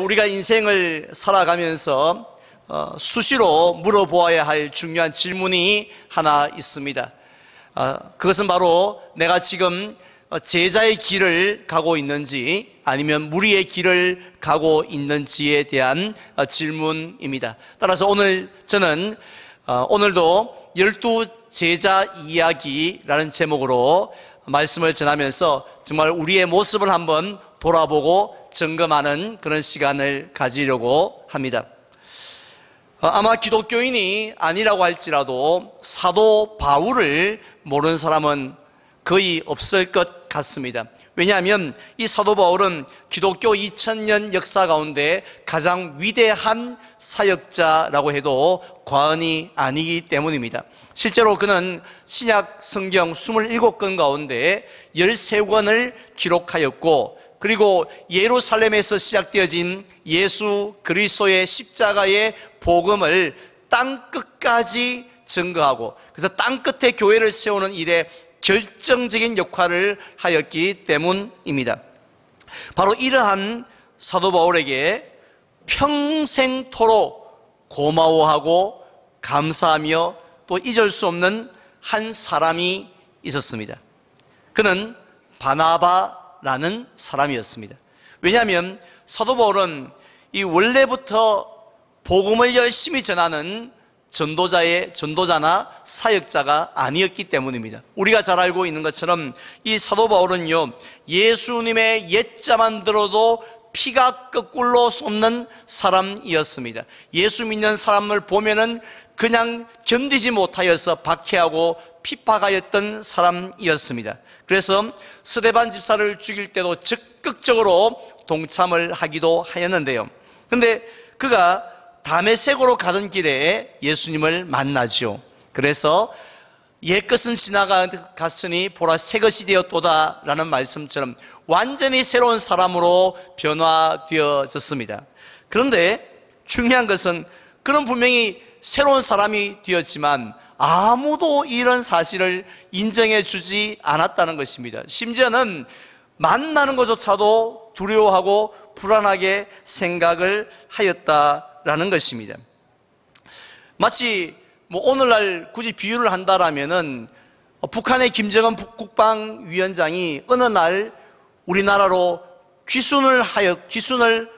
우리가 인생을 살아가면서 수시로 물어보아야 할 중요한 질문이 하나 있습니다. 그것은 바로 내가 지금 제자의 길을 가고 있는지 아니면 무리의 길을 가고 있는지에 대한 질문입니다. 따라서 오늘 저는 오늘도 12제자 이야기라는 제목으로 말씀을 전하면서 정말 우리의 모습을 한번 돌아보고 점검하는 그런 시간을 가지려고 합니다. 아마 기독교인이 아니라고 할지라도 사도 바울을 모르는 사람은 거의 없을 것 같습니다. 왜냐하면 이 사도 바울은 기독교 2000년 역사 가운데 가장 위대한 사역자라고 해도 과언이 아니기 때문입니다. 실제로 그는 신약 성경 27권 가운데 13권을 기록하였고, 그리고 예루살렘에서 시작되어진 예수 그리스도의 십자가의 복음을 땅끝까지 증거하고, 그래서 땅끝에 교회를 세우는 일에 결정적인 역할을 하였기 때문입니다. 바로 이러한 사도 바울에게 평생토록 고마워하고 감사하며 또 잊을 수 없는 한 사람이 있었습니다. 그는 바나바라는 사람이었습니다. 왜냐하면 사도 바울은 이 원래부터 복음을 열심히 전하는 전도자나 사역자가 아니었기 때문입니다. 우리가 잘 알고 있는 것처럼 이 사도 바울은요, 예수님의 옛자만 들어도 피가 거꾸로 솟는 사람이었습니다. 예수 믿는 사람을 보면은 그냥 견디지 못하여서 박해하고 핍박하였던 사람이었습니다. 그래서 스데반 집사를 죽일 때도 적극적으로 동참을 하기도 하였는데요. 그런데 그가 다메섹으로 가던 길에 예수님을 만나죠. 그래서 옛것은 지나갔으니 보라 새 것이 되었도다 라는 말씀처럼 완전히 새로운 사람으로 변화되어졌습니다. 그런데 중요한 것은 그는 분명히 새로운 사람이 되었지만 아무도 이런 사실을 인정해 주지 않았다는 것입니다. 심지어는 만나는 것조차도 두려워하고 불안하게 생각을 하였다라는 것입니다. 마치 오늘날 굳이 비유를 한다라면은 북한의 김정은 국방위원장이 어느 날 우리나라로 귀순을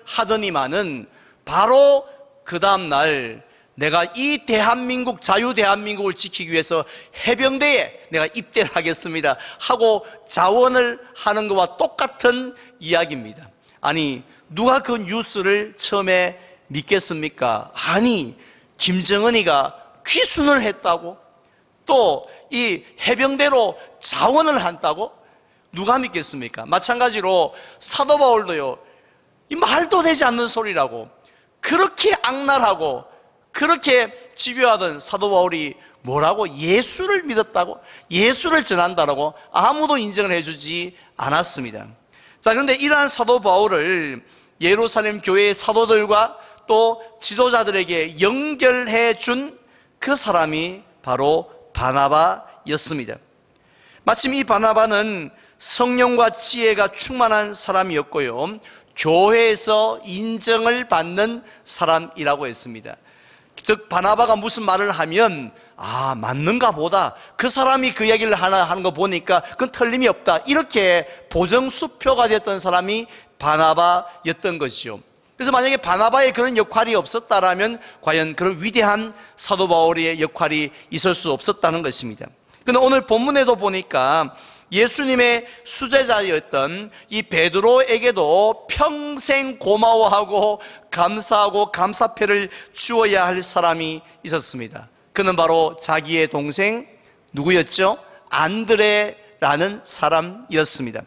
하더니만은 바로 그 다음 날 내가 이 대한민국, 자유 대한민국을 지키기 위해서 해병대에 내가 입대를 하겠습니다 하고 자원을 하는 것과 똑같은 이야기입니다. 아니, 누가 그 뉴스를 처음에 믿겠습니까? 아니, 김정은이가 귀순을 했다고? 또 이 해병대로 자원을 한다고? 누가 믿겠습니까? 마찬가지로 사도 바울도요, 이 말도 되지 않는 소리라고, 그렇게 악랄하고 그렇게 집요하던 사도 바울이 뭐라고? 예수를 믿었다고? 예수를 전한다라고? 아무도 인정을 해주지 않았습니다. 자, 그런데 이러한 사도 바울을 예루살렘 교회의 사도들과 또 지도자들에게 연결해 준 그 사람이 바로 바나바였습니다. 마침 이 바나바는 성령과 지혜가 충만한 사람이었고요, 교회에서 인정을 받는 사람이라고 했습니다. 즉 바나바가 무슨 말을 하면 맞는가 보다, 그 사람이 그 이야기를 하는 거 보니까 그건 틀림이 없다, 이렇게 보정수표가 됐던 사람이 바나바였던 것이죠. 그래서 만약에 바나바의 그런 역할이 없었다라면 과연 그런 위대한 사도 바울의 역할이 있을 수 없었다는 것입니다. 그런데 오늘 본문에도 보니까 예수님의 수제자였던 이 베드로에게도 평생 고마워하고 감사하고 감사패를 주어야 할 사람이 있었습니다. 그는 바로 자기의 동생 누구였죠? 안드레라는 사람이었습니다.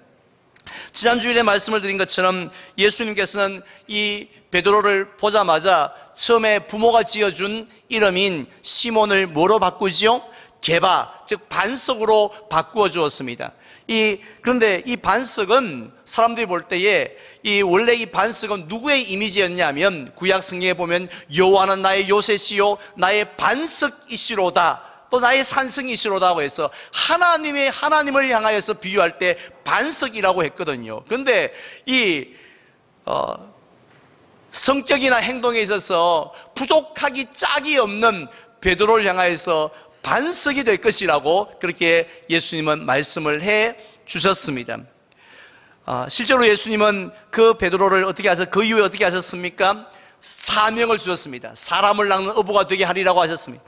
지난주일에 말씀을 드린 것처럼 예수님께서는 이 베드로를 보자마자 처음에 부모가 지어준 이름인 시몬을 뭐로 바꾸지요? 게바, 즉 반석으로 바꾸어 주었습니다. 그런데 이 반석은 사람들이 볼 때에 원래 이 반석은 누구의 이미지였냐면, 구약 성경에 보면 여호와는 나의 요새시요 나의 반석이시로다, 또 나의 산성이시로다고 해서 하나님을 향하여서 비유할 때 반석이라고 했거든요. 그런데 성격이나 행동에 있어서 부족하기 짝이 없는 베드로를 향하여서 반석이 될 것이라고 그렇게 예수님은 말씀을 해 주셨습니다. 실제로 예수님은 그 베드로를 어떻게 하셨, 그 이후에 어떻게 하셨습니까? 사명을 주셨습니다. 사람을 낚는 어부가 되게 하리라고 하셨습니다.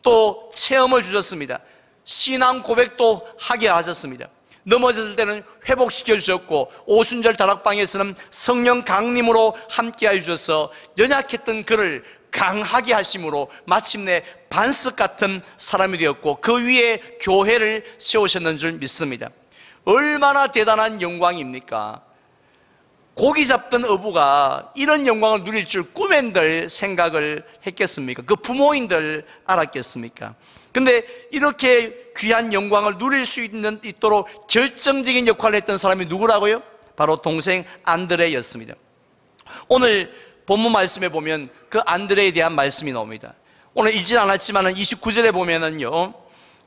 또 체험을 주셨습니다. 신앙 고백도 하게 하셨습니다. 넘어졌을 때는 회복시켜 주셨고, 오순절 다락방에서는 성령 강림으로 함께하여 주셔서 연약했던 그를 강하게 하심으로 마침내 반석 같은 사람이 되었고, 그 위에 교회를 세우셨는 줄 믿습니다. 얼마나 대단한 영광입니까? 고기 잡던 어부가 이런 영광을 누릴 줄 꿈엔들 생각을 했겠습니까? 그 부모인들 알았겠습니까? 근데 이렇게 귀한 영광을 누릴 수 있도록 결정적인 역할을 했던 사람이 누구라고요? 바로 동생 안드레였습니다. 오늘 본문 말씀에 보면 그 안드레에 대한 말씀이 나옵니다. 오늘 읽진 않았지만 29절에 보면은요,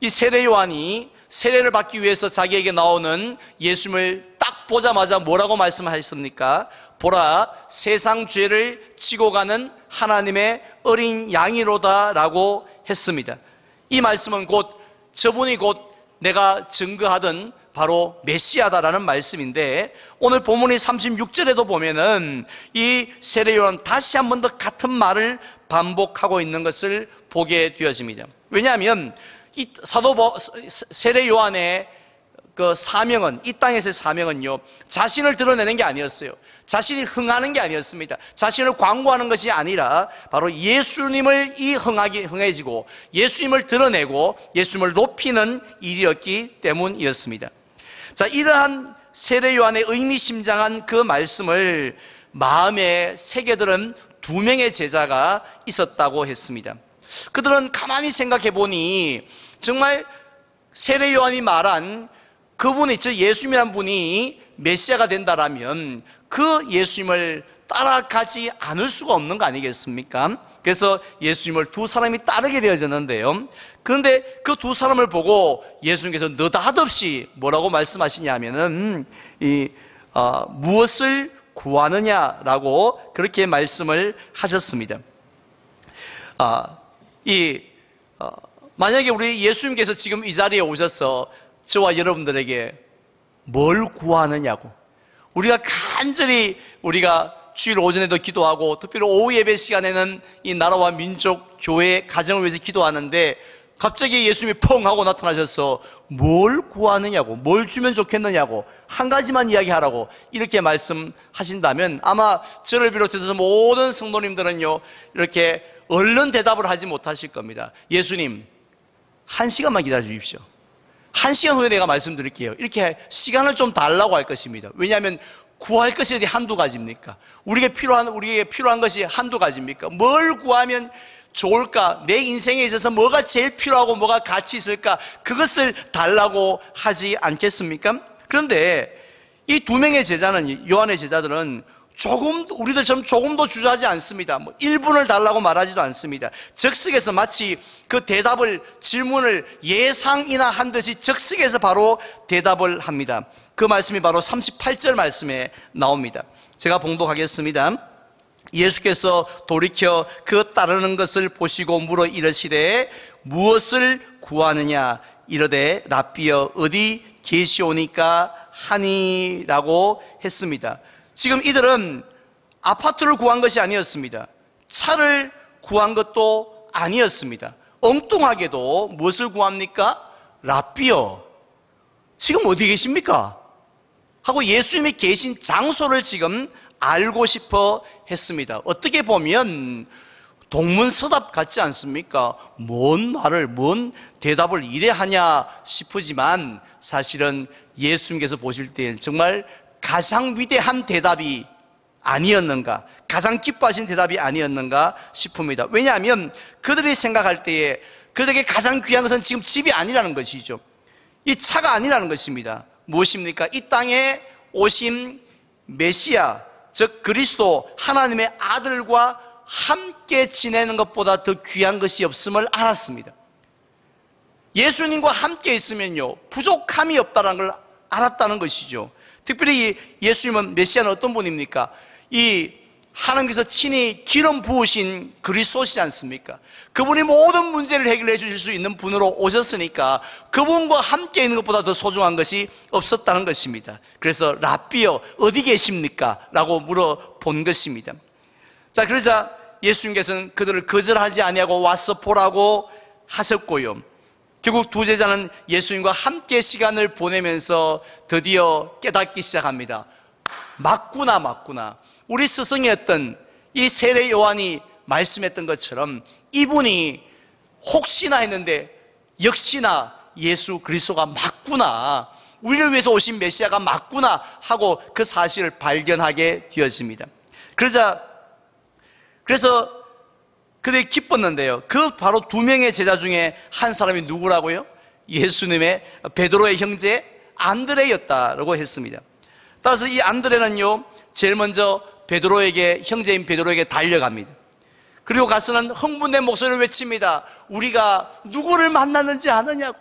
이 세례 요한이 세례를 받기 위해서 자기에게 나오는 예수님을 딱 보자마자 뭐라고 말씀하셨습니까? 보라, 세상 죄를 지고 가는 하나님의 어린 양이로다 라고 했습니다. 이 말씀은 저분이 곧 내가 증거하던 바로 메시아다라는 말씀인데, 오늘 본문의 36절에도 보면은 이 세례 요한 다시 한 번 더 같은 말을 반복하고 있는 것을 보게 되어집니다. 왜냐하면 이 세례 요한의 그 사명은, 이 땅에서의 사명은요, 자신을 드러내는 게 아니었어요. 자신이 흥하는 게 아니었습니다. 자신을 광고하는 것이 아니라 바로 예수님을 흥해지고 예수님을 드러내고 예수님을 높이는 일이었기 때문이었습니다. 자, 이러한 세례 요한의 의미심장한 그 말씀을 마음에 새겨들은 두 명의 제자가 있었다고 했습니다. 그들은 가만히 생각해 보니 정말 세례 요한이 말한 그분이, 즉 예수님이란 분이 메시아가 된다라면 그 예수님을 따라가지 않을 수가 없는 거 아니겠습니까? 그래서 예수님을 두 사람이 따르게 되어졌는데요, 그런데 그 두 사람을 보고 예수님께서 느닷없이 뭐라고 말씀하시냐면은 무엇을 구하느냐라고 그렇게 말씀을 하셨습니다. 만약에 우리 예수님께서 지금 이 자리에 오셔서 저와 여러분들에게 뭘 구하느냐고, 우리가 간절히 우리가 주일 오전에도 기도하고 특별히 오후 예배 시간에는 이 나라와 민족, 교회, 가정을 위해서 기도하는데 갑자기 예수님이 펑 하고 나타나셔서 뭘 구하느냐고, 뭘 주면 좋겠느냐고, 한 가지만 이야기하라고 이렇게 말씀하신다면 아마 저를 비롯해서 모든 성도님들은요, 이렇게 얼른 대답을 하지 못하실 겁니다. 예수님, 1시간만 기다려 주십시오. 1시간 후에 내가 말씀드릴게요. 이렇게 시간을 좀 달라고 할 것입니다. 왜냐하면 구할 것이 한두 가지입니까? 우리에게 필요한 것이 한두 가지입니까? 뭘 구하면 좋을까? 내 인생에 있어서 뭐가 제일 필요하고 뭐가 가치 있을까? 그것을 달라고 하지 않겠습니까? 그런데 이 두 명의 제자는, 요한의 제자들은 우리들처럼 조금도 주저하지 않습니다. 1분을 달라고 말하지도 않습니다. 즉석에서 마치 그 질문을 예상이나 한 듯이 즉석에서 바로 대답을 합니다. 그 말씀이 바로 38절 말씀에 나옵니다. 제가 봉독하겠습니다. 예수께서 돌이켜 그 따르는 것을 보시고 물어 이르시되 무엇을 구하느냐 이르되 랍비여 어디 계시오니까 하니라고 했습니다. 지금 이들은 아파트를 구한 것이 아니었습니다. 차를 구한 것도 아니었습니다. 엉뚱하게도 무엇을 구합니까? 랍비여, 지금 어디 계십니까? 하고 예수님이 계신 장소를 지금 알고 싶어 했습니다. 어떻게 보면 동문서답 같지 않습니까? 뭔 대답을 이래 하냐 싶으지만 사실은 예수님께서 보실 때엔 정말 가장 위대한 대답이 아니었는가, 가장 기뻐하신 대답이 아니었는가 싶습니다. 왜냐하면 그들이 생각할 때에 그들에게 가장 귀한 것은 지금 집이 아니라는 것이죠. 이 차가 아니라는 것입니다. 무엇입니까? 이 땅에 오신 메시아, 즉 그리스도 하나님의 아들과 함께 지내는 것보다 더 귀한 것이 없음을 알았습니다. 예수님과 함께 있으면요, 부족함이 없다는 걸 알았다는 것이죠. 특별히 예수님은, 메시아는 어떤 분입니까? 이 하나님께서 친히 기름 부으신 그리스도시지 않습니까? 그분이 모든 문제를 해결해 주실 수 있는 분으로 오셨으니까 그분과 함께 있는 것보다 더 소중한 것이 없었다는 것입니다. 그래서 랍비여 어디 계십니까? 라고 물어본 것입니다. 자, 그러자 예수님께서는 그들을 거절하지 아니하고 와서 보라고 하셨고요, 결국 두 제자는 예수님과 함께 시간을 보내면서 드디어 깨닫기 시작합니다. 맞구나. 우리 스승이었던 이 세례 요한이 말씀했던 것처럼 이분이 혹시나 했는데 역시나 예수 그리스도가 맞구나, 우리를 위해서 오신 메시아가 맞구나 하고 그 사실을 발견하게 되었습니다. 그래서 그들이 기뻤는데요, 그 바로 두 명의 제자 중에 한 사람이 누구라고요? 예수님의 베드로의 형제 안드레였다라고 했습니다. 따라서 이 안드레는요, 제일 먼저 형제인 베드로에게 달려갑니다. 그리고 가서는 흥분된 목소리를 외칩니다. 우리가 누구를 만났는지 아느냐고.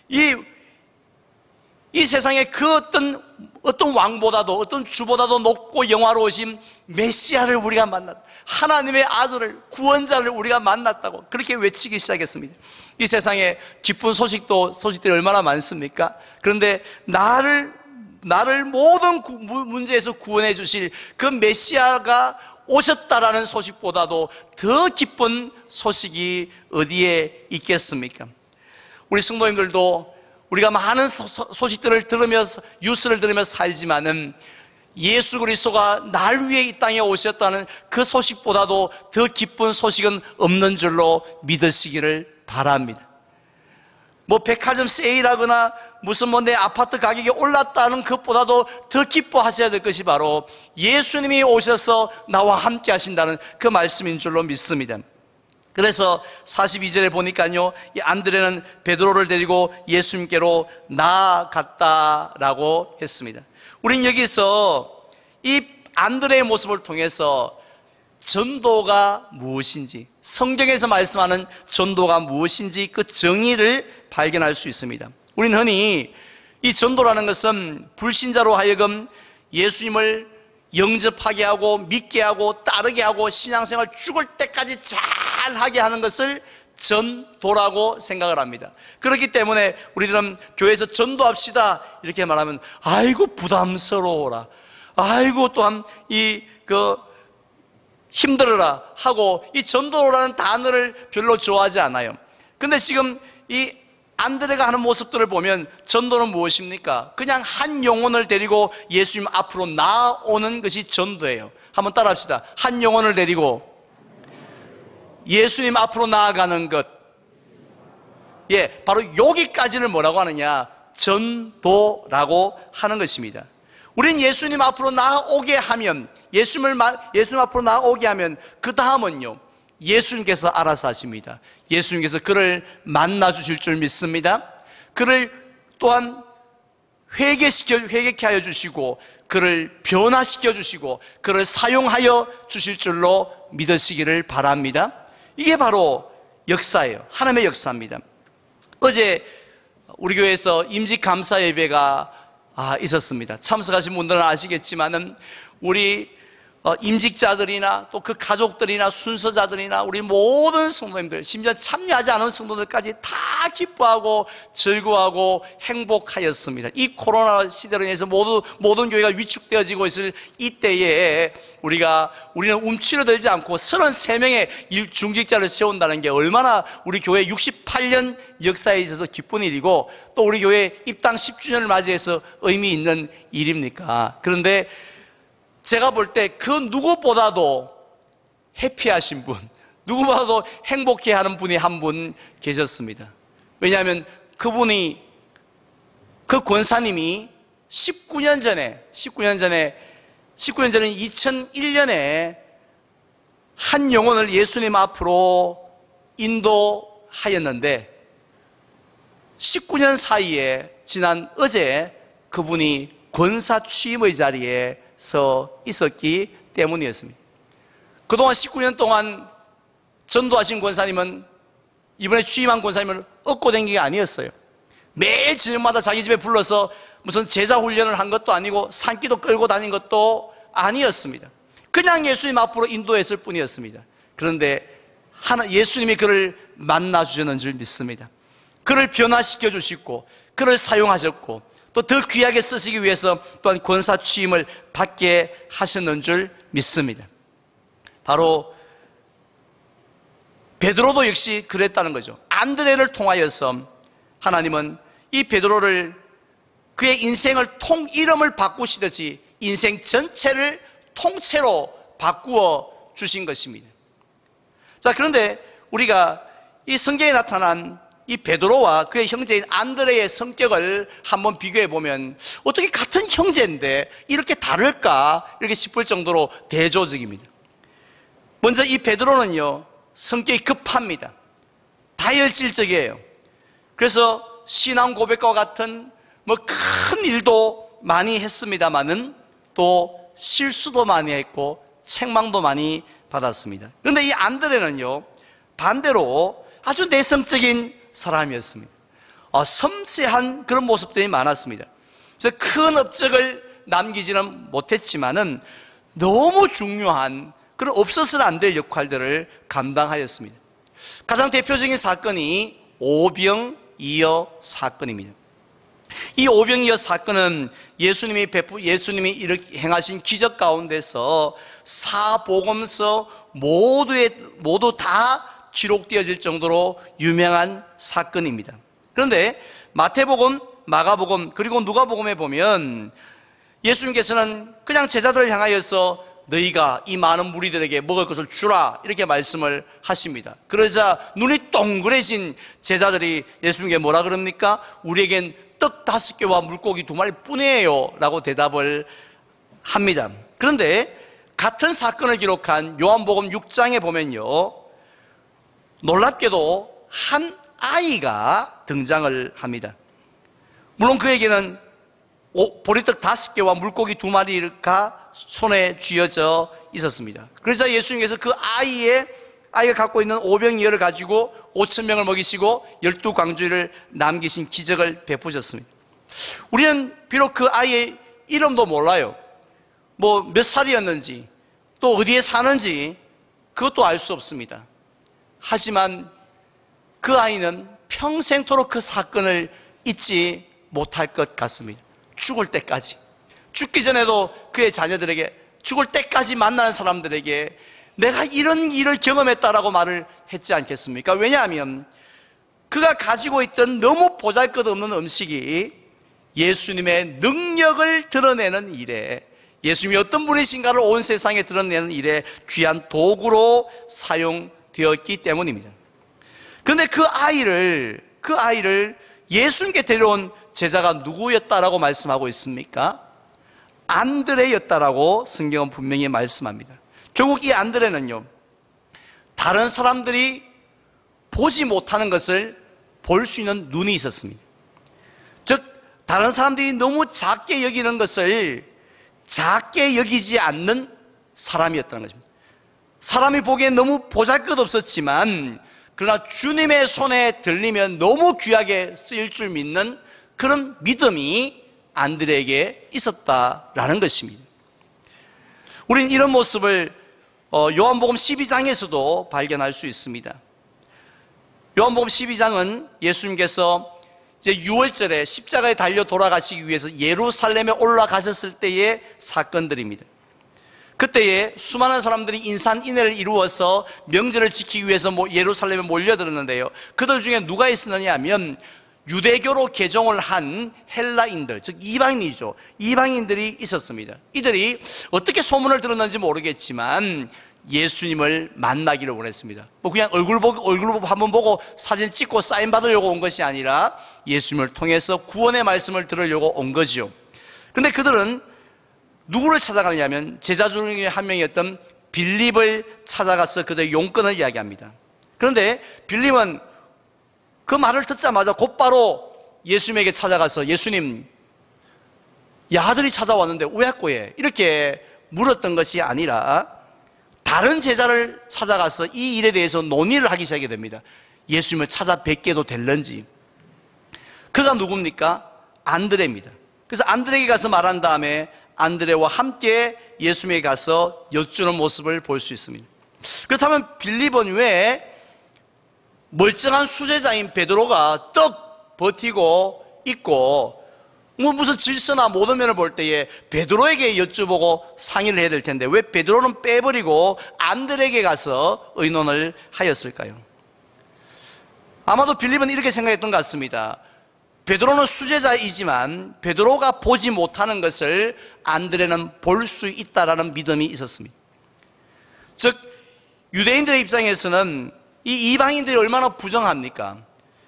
이 세상에 그 어떤 왕보다도, 어떤 주보다도 높고 영화로우신 메시아를 우리가 만났다, 하나님의 아들을, 구원자를 우리가 만났다고 그렇게 외치기 시작했습니다. 이 세상에 기쁜 소식들이 얼마나 많습니까? 그런데 나를 모든 문제에서 구원해 주실 그 메시아가 오셨다라는 소식보다도 더 기쁜 소식이 어디에 있겠습니까? 우리 성도님들도 우리가 많은 소식들을 들으면서, 뉴스를 들으면서 살지만은 예수 그리스도가 날 위해 이 땅에 오셨다는 그 소식보다도 더 기쁜 소식은 없는 줄로 믿으시기를 바랍니다. 백화점 세일하거나 무슨 내 아파트 가격이 올랐다는 것보다도 더 기뻐하셔야 될 것이 바로 예수님이 오셔서 나와 함께 하신다는 그 말씀인 줄로 믿습니다. 그래서 42절에 보니까요, 이 안드레는 베드로를 데리고 예수님께로 나아갔다라고 했습니다. 우린 여기서 이 안드레의 모습을 통해서 전도가 무엇인지, 성경에서 말씀하는 전도가 무엇인지 그 정의를 발견할 수 있습니다. 우리는 흔히 이 전도라는 것은 불신자로 하여금 예수님을 영접하게 하고 믿게 하고 따르게 하고 신앙생활 죽을 때까지 잘하게 하는 것을 전도라고 생각을 합니다. 그렇기 때문에 우리들은 교회에서 전도합시다 이렇게 말하면 아이고 부담스러워라, 아이고 또한 힘들어라 하고 이 전도라는 단어를 별로 좋아하지 않아요. 근데 지금 이 안드레가 하는 모습들을 보면 전도는 무엇입니까? 그냥 한 영혼을 데리고 예수님 앞으로 나아오는 것이 전도예요. 한번 따라합시다. 한 영혼을 데리고 예수님 앞으로 나아가는 것. 바로 여기까지를 뭐라고 하느냐? 전도라고 하는 것입니다. 우린 예수님 앞으로 나아오게 하면, 예수님 앞으로 나아오게 하면 그 다음은요, 예수님께서 알아서 하십니다. 예수님께서 그를 만나 주실 줄 믿습니다. 그를 또한 회개케 하여 주시고, 그를 변화시켜 주시고, 그를 사용하여 주실 줄로 믿으시기를 바랍니다. 이게 바로 역사예요. 하나님의 역사입니다. 어제 우리 교회에서 임직 감사 예배가 있었습니다. 참석하신 분들은 아시겠지만은 우리 임직자들이나 또 그 가족들이나 순서자들이나 우리 모든 성도님들, 심지어 참여하지 않은 성도들까지 다 기뻐하고 즐거워하고 행복하였습니다. 이 코로나 시대로 인해서 모든 교회가 위축되어지고 있을 이때에 우리는 움츠러들지 않고 33명의 중직자를 세운다는 게 얼마나 우리 교회 68년 역사에 있어서 기쁜 일이고, 또 우리 교회 입당 10주년을 맞이해서 의미 있는 일입니까? 그런데 제가 볼 때 그 누구보다도 해피하신 분, 누구보다도 행복해하는 분이 한 분 계셨습니다. 왜냐하면 그 권사님이 19년 전에 2001년에 한 영혼을 예수님 앞으로 인도하였는데 19년 사이에 지난 어제 그분이 권사 취임의 자리에 서 있었기 때문이었습니다. 그동안 19년 동안 전도하신 권사님은, 이번에 취임한 권사님은 얻고 된 게 아니었어요. 매일 저녁마다 자기 집에 불러서 무슨 제자 훈련을 한 것도 아니고 산기도 끌고 다닌 것도 아니었습니다. 그냥 예수님 앞으로 인도했을 뿐이었습니다. 그런데 예수님이 그를 만나 주셨는 줄 믿습니다. 그를 변화시켜 주시고 그를 사용하셨고 또 더 귀하게 쓰시기 위해서 또한 권사 취임을 받게 하셨는 줄 믿습니다. 바로 베드로도 역시 그랬다는 거죠. 안드레를 통하여서 하나님은 이 베드로를 그의 인생을 이름을 바꾸시듯이 인생 전체를 통째로 바꾸어 주신 것입니다. 자, 그런데 우리가 이 성경에 나타난 이 베드로와 그의 형제인 안드레의 성격을 한번 비교해 보면 어떻게 같은 형제인데 이렇게 다를까 이렇게 싶을 정도로 대조적입니다. 먼저 이 베드로는요, 성격이 급합니다. 다혈질적이에요. 그래서 신앙 고백과 같은 큰 일도 많이 했습니다만은 또 실수도 많이 했고 책망도 많이 받았습니다. 그런데 이 안드레는요, 반대로 아주 내성적인 사람이었습니다. 섬세한 그런 모습들이 많았습니다. 그래서 큰 업적을 남기지는 못했지만은 너무 중요한 그런 없어서는 안 될 역할들을 감당하였습니다. 가장 대표적인 사건이 오병이어 사건입니다. 이 오병이어 사건은 예수님이 이렇게 행하신 기적 가운데서 사복음서 모두 다 기록되어질 정도로 유명한 사건입니다. 그런데 마태복음, 마가복음, 그리고 누가복음에 보면 예수님께서는 그냥 제자들을 향하여서 너희가 이 많은 무리들에게 먹을 것을 주라 이렇게 말씀을 하십니다. 그러자 눈이 동그래진 제자들이 예수님께 뭐라 그럽니까? 우리에겐 떡 5개와 물고기 2마리 뿐이에요 라고 대답을 합니다. 그런데 같은 사건을 기록한 요한복음 6장에 보면요, 놀랍게도 한 아이가 등장을 합니다. 물론 그에게는 보리떡 5개와 물고기 2마리가 손에 쥐어져 있었습니다. 그래서 예수님께서 그 아이가 갖고 있는 오병이어를 가지고 5,000명을 먹이시고 12광주리를 남기신 기적을 베푸셨습니다. 우리는 비록 그 아이의 이름도 몰라요. 몇 살이었는지 또 어디에 사는지 그것도 알 수 없습니다. 하지만 그 아이는 평생토록 그 사건을 잊지 못할 것 같습니다. 죽을 때까지, 죽기 전에도 그의 자녀들에게, 죽을 때까지 만나는 사람들에게 내가 이런 일을 경험했다라고 말을 했지 않겠습니까? 왜냐하면 그가 가지고 있던 너무 보잘것없는 음식이 예수님의 능력을 드러내는 일에, 예수님이 어떤 분이신가를 온 세상에 드러내는 일에 귀한 도구로 사용되었기 때문입니다. 그런데 그 아이를 예수님께 데려온 제자가 누구였다라고 말씀하고 있습니까? 안드레였다라고 성경은 분명히 말씀합니다. 결국 이 안드레는요, 다른 사람들이 보지 못하는 것을 볼 수 있는 눈이 있었습니다. 즉, 다른 사람들이 너무 작게 여기는 것을 작게 여기지 않는 사람이었다는 것입니다. 사람이 보기엔 너무 보잘것없었지만 그러나 주님의 손에 들리면 너무 귀하게 쓰일 줄 믿는 그런 믿음이 안드레에게 있었다라는 것입니다. 우리는 이런 모습을 요한복음 12장에서도 발견할 수 있습니다. 요한복음 12장은 예수님께서 이제 6월절에 십자가에 달려 돌아가시기 위해서 예루살렘에 올라가셨을 때의 사건들입니다. 그때에 수많은 사람들이 인산인해를 이루어서 명절을 지키기 위해서 예루살렘에 몰려들었는데요, 그들 중에 누가 있었느냐 하면 유대교로 개종을 한 헬라인들, 즉 이방인이죠. 이방인들이 있었습니다. 이들이 어떻게 소문을 들었는지 모르겠지만 예수님을 만나기를 원했습니다. 그냥 얼굴 한번 보고 사진 찍고 사인 받으려고 온 것이 아니라 예수님을 통해서 구원의 말씀을 들으려고 온 거죠. 그런데 그들은 누구를 찾아가느냐면 제자 중에 한 명이었던 빌립을 찾아가서 그들의 용건을 이야기합니다. 그런데 빌립은 그 말을 듣자마자 곧바로 예수님에게 찾아가서 예수님, 야들이 찾아왔는데 우야꼬에 이렇게 물었던 것이 아니라 다른 제자를 찾아가서 이 일에 대해서 논의를 하기 시작하게 됩니다. 예수님을 찾아뵙게도 될런지. 그가 누굽니까? 안드레입니다. 그래서 안드레에게 가서 말한 다음에 안드레와 함께 예수님에게 가서 여쭈는 모습을 볼 수 있습니다. 그렇다면 빌립은 왜 멀쩡한 수제자인 베드로가 떡 버티고 있고 무슨 질서나 모든 면을 볼 때에 베드로에게 여쭈보고 상의를 해야 될 텐데 왜 베드로는 빼버리고 안드레에게 가서 의논을 하였을까요? 아마도 빌립은 이렇게 생각했던 것 같습니다. 베드로는 수제자이지만 베드로가 보지 못하는 것을 안드레는 볼 수 있다라는 믿음이 있었습니다. 즉 유대인들의 입장에서는 이 이방인들이 얼마나 부정합니까?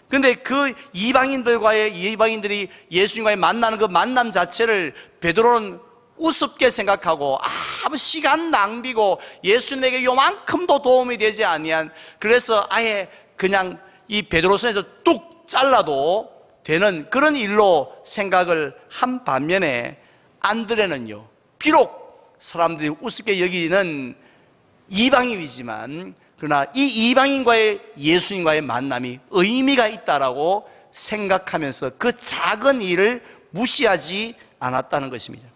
그런데 그 이방인들이 예수님과의 만나는 그 만남 자체를 베드로는 우습게 생각하고 아무 시간 낭비고 예수님에게 요만큼도 도움이 되지 아니한, 그래서 아예 그냥 이 베드로 손에서 뚝 잘라도 되는 그런 일로 생각을 한 반면에 안드레는요, 비록 사람들이 우습게 여기는 이방인이지만 그러나 이 이방인과의 예수님과의 만남이 의미가 있다라고 생각하면서 그 작은 일을 무시하지 않았다는 것입니다.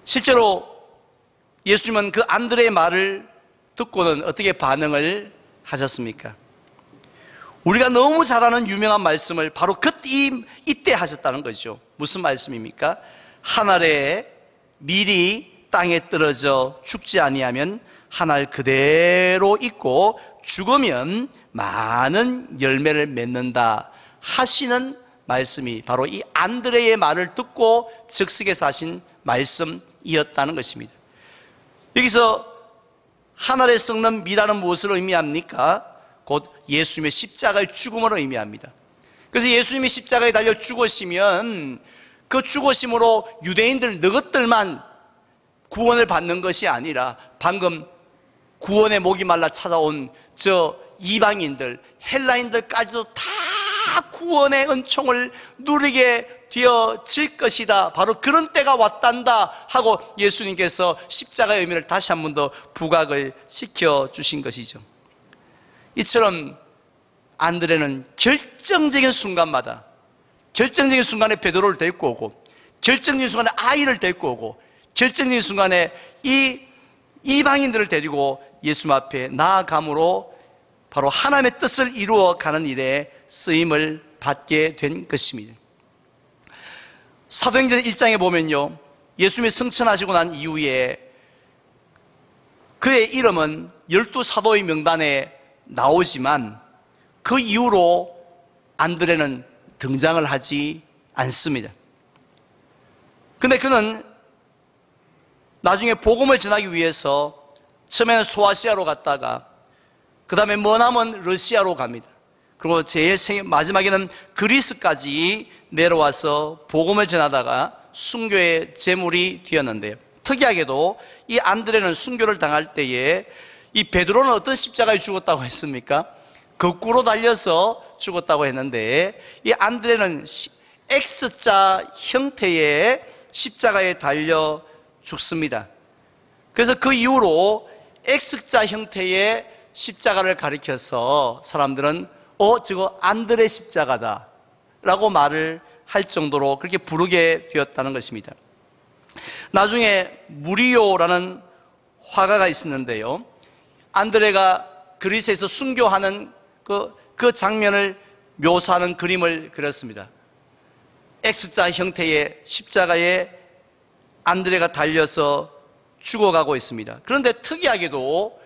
실제로 예수님은 그 안드레의 말을 듣고는 어떻게 반응을 하셨습니까? 우리가 너무 잘 아는 유명한 말씀을 바로 이때 하셨다는 거죠. 무슨 말씀입니까? 한 알에 밀이 땅에 떨어져 죽지 아니하면 한 알 그대로 있고 죽으면 많은 열매를 맺는다 하시는 말씀이 바로 이 안드레의 말을 듣고 즉석에서 하신 말씀이었다는 것입니다. 여기서 한 알에 썩는 밀이라는 무엇을 의미합니까? 곧 예수님의 십자가의 죽음을 의미합니다. 그래서 예수님이 십자가에 달려 죽으시면 그 죽으심으로 유대인들 너희들만 구원을 받는 것이 아니라 방금 구원의 목이 말라 찾아온 저 이방인들, 헬라인들까지도 다 구원의 은총을 누리게 되어질 것이다, 바로 그런 때가 왔단다 하고 예수님께서 십자가의 의미를 다시 한 번 더 부각을 시켜주신 것이죠. 이처럼 안드레는 결정적인 순간마다, 결정적인 순간에 베드로를 데리고 오고, 결정적인 순간에 아이를 데리고 오고, 결정적인 순간에 이 이방인들을 데리고 예수님 앞에 나아감으로 바로 하나님의 뜻을 이루어가는 일에 쓰임을 받게 된 것입니다. 사도행전 1장에 보면요, 예수님이 승천하시고 난 이후에 그의 이름은 12사도의 명단에 나오지만 그 이후로 안드레는 등장을 하지 않습니다. 그런데 그는 나중에 복음을 전하기 위해서 처음에는 소아시아로 갔다가 그 다음에 머나먼 러시아로 갑니다. 그리고 제일 마지막에는 그리스까지 내려와서 복음을 전하다가 순교의 제물이 되었는데요, 특이하게도 이 안드레는 순교를 당할 때에 이 베드로는 어떤 십자가에 죽었다고 했습니까? 거꾸로 달려서 죽었다고 했는데 이 안드레는 X자 형태의 십자가에 달려 죽습니다. 그래서 그 이후로 X자 형태의 십자가를 가리켜서 사람들은 저거 안드레 십자가다 라고 말을 할 정도로 그렇게 부르게 되었다는 것입니다. 나중에 무리오라는 화가가 있었는데요, 안드레가 그리스에서 순교하는 그 장면을 묘사하는 그림을 그렸습니다. X자 형태의 십자가에 안드레가 달려서 죽어가고 있습니다. 그런데 특이하게도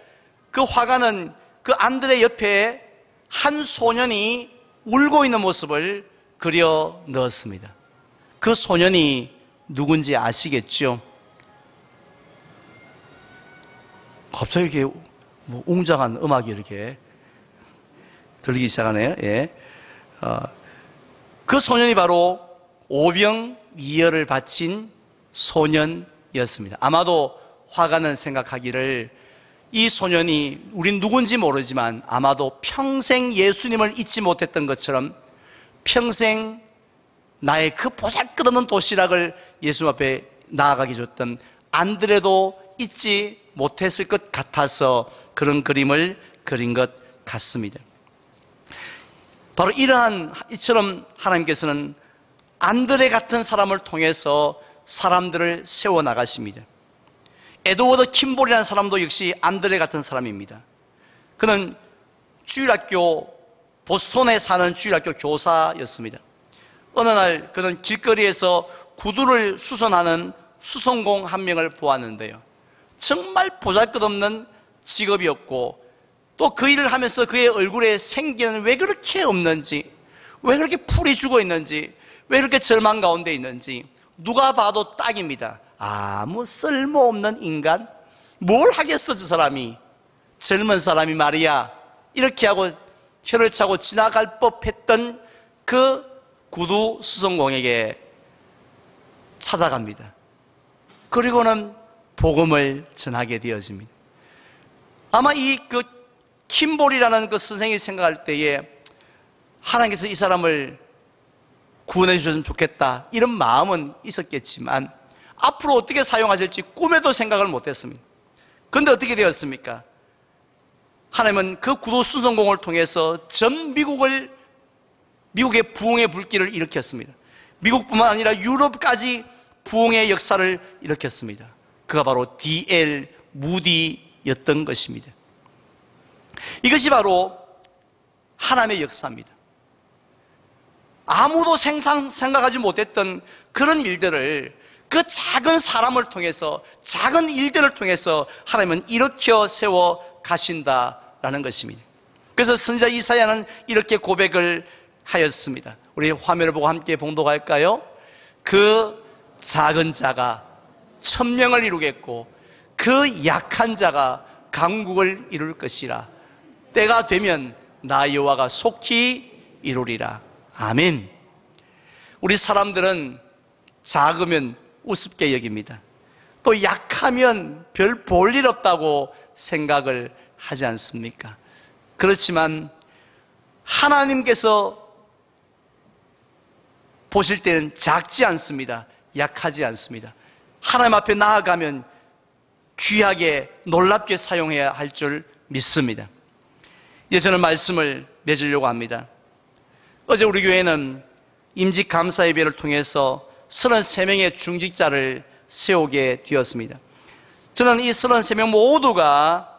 그 화가는 그 안드레 옆에 한 소년이 울고 있는 모습을 그려 넣었습니다. 그 소년이 누군지 아시겠죠? 갑자기 이렇게 웅장한 음악이 이렇게 들리기 시작하네요. 예. 그 소년이 바로 오병이어를 바친 소년이었습니다. 아마도 화가는 생각하기를 이 소년이 우린 누군지 모르지만 아마도 평생 예수님을 잊지 못했던 것처럼 평생 나의 그 보잘것없는 도시락을 예수님 앞에 나아가게 줬던 안드레도 잊지 못했을 것 같아서 그런 그림을 그린 것 같습니다. 바로 이처럼 하나님께서는 안드레 같은 사람을 통해서 사람들을 세워나가십니다. 에드워드 킴볼이라는 사람도 역시 안드레 같은 사람입니다. 그는 주일학교, 보스턴에 사는 주일학교 교사였습니다. 어느 날 그는 길거리에서 구두를 수선하는 수선공 한 명을 보았는데요, 정말 보잘것없는 직업이었고, 또 그 일을 하면서 그의 얼굴에 생기는 왜 그렇게 없는지, 왜 그렇게 풀이 죽어 있는지, 왜 그렇게 절망 가운데 있는지 누가 봐도 딱입니다. 아무 쓸모없는 인간, 뭘 하겠어 저 사람이, 젊은 사람이 말이야, 이렇게 하고 혀를 차고 지나갈 법했던 그 구두 수선공에게 찾아갑니다. 그리고는 복음을 전하게 되어집니다. 아마 그 킴볼이라는 그 선생이 생각할 때에 하나님께서 이 사람을 구원해 주셨으면 좋겠다, 이런 마음은 있었겠지만 앞으로 어떻게 사용하실지 꿈에도 생각을 못했습니다. 그런데 어떻게 되었습니까? 하나님은 그 구두 수선공을 통해서 전 미국의 부흥의 불길을 일으켰습니다. 미국뿐만 아니라 유럽까지 부흥의 역사를 일으켰습니다. 그가 바로 D.L. 무디였던 것입니다. 이것이 바로 하나님의 역사입니다. 아무도 생각하지 못했던 그런 일들을, 그 작은 사람을 통해서, 작은 일들을 통해서 하나님은 일으켜 세워 가신다라는 것입니다. 그래서 선지자 이사야는 이렇게 고백을 하였습니다. 우리 화면을 보고 함께 봉독할까요? 그 작은 자가 천명을 이루겠고 그 약한 자가 강국을 이룰 것이라. 때가 되면 나 여호와가 속히 이루리라. 아멘. 우리 사람들은 작으면 우습게 여깁니다. 또 약하면 별 볼 일 없다고 생각을 하지 않습니까? 그렇지만 하나님께서 보실 때는 작지 않습니다. 약하지 않습니다. 하나님 앞에 나아가면 귀하게 놀랍게 사용해야 할 줄 믿습니다. 이제 저는 말씀을 맺으려고 합니다. 어제 우리 교회는 임직 감사 예배를 통해서 33명의 중직자를 세우게 되었습니다. 저는 이 33명 모두가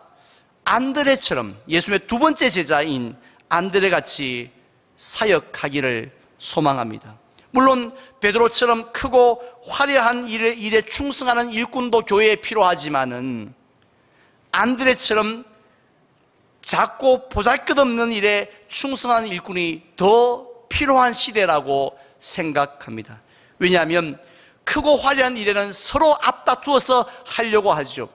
안드레처럼, 예수님의 두 번째 제자인 안드레같이 사역하기를 소망합니다. 물론 베드로처럼 크고 화려한 일에 충성하는 일꾼도 교회에 필요하지만은 안드레처럼 작고 보잘것없는 일에 충성하는 일꾼이 더 필요한 시대라고 생각합니다. 왜냐하면 크고 화려한 일에는 서로 앞다투어서 하려고 하죠.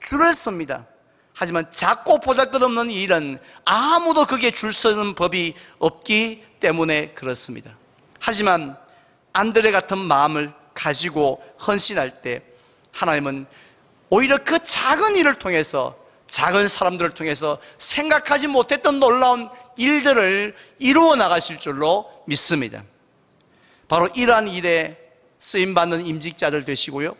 줄을 섭니다. 하지만 작고 보잘것없는 일은 아무도 거기에 줄 서는 법이 없기 때문에 그렇습니다. 하지만 안드레 같은 마음을 가지고 헌신할 때 하나님은 오히려 그 작은 일을 통해서, 작은 사람들을 통해서 생각하지 못했던 놀라운 일들을 이루어 나가실 줄로 믿습니다. 바로 이러한 일에 쓰임받는 임직자들 되시고요,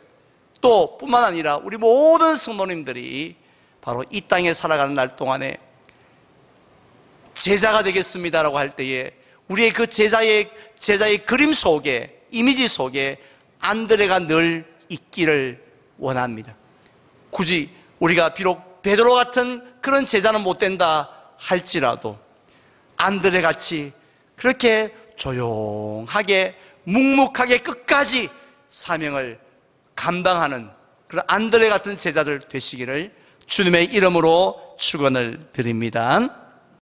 또 뿐만 아니라 우리 모든 성도님들이 바로 이 땅에 살아가는 날 동안에 제자가 되겠습니다라고 할 때에 우리의 그 제자의 그림 속에, 이미지 속에 안드레가 늘 있기를 원합니다. 굳이 우리가 비록 베드로 같은 그런 제자는 못 된다 할지라도 안드레 같이 그렇게 조용하게 묵묵하게 끝까지 사명을 감당하는 그런 안드레 같은 제자들 되시기를 주님의 이름으로 축원을 드립니다.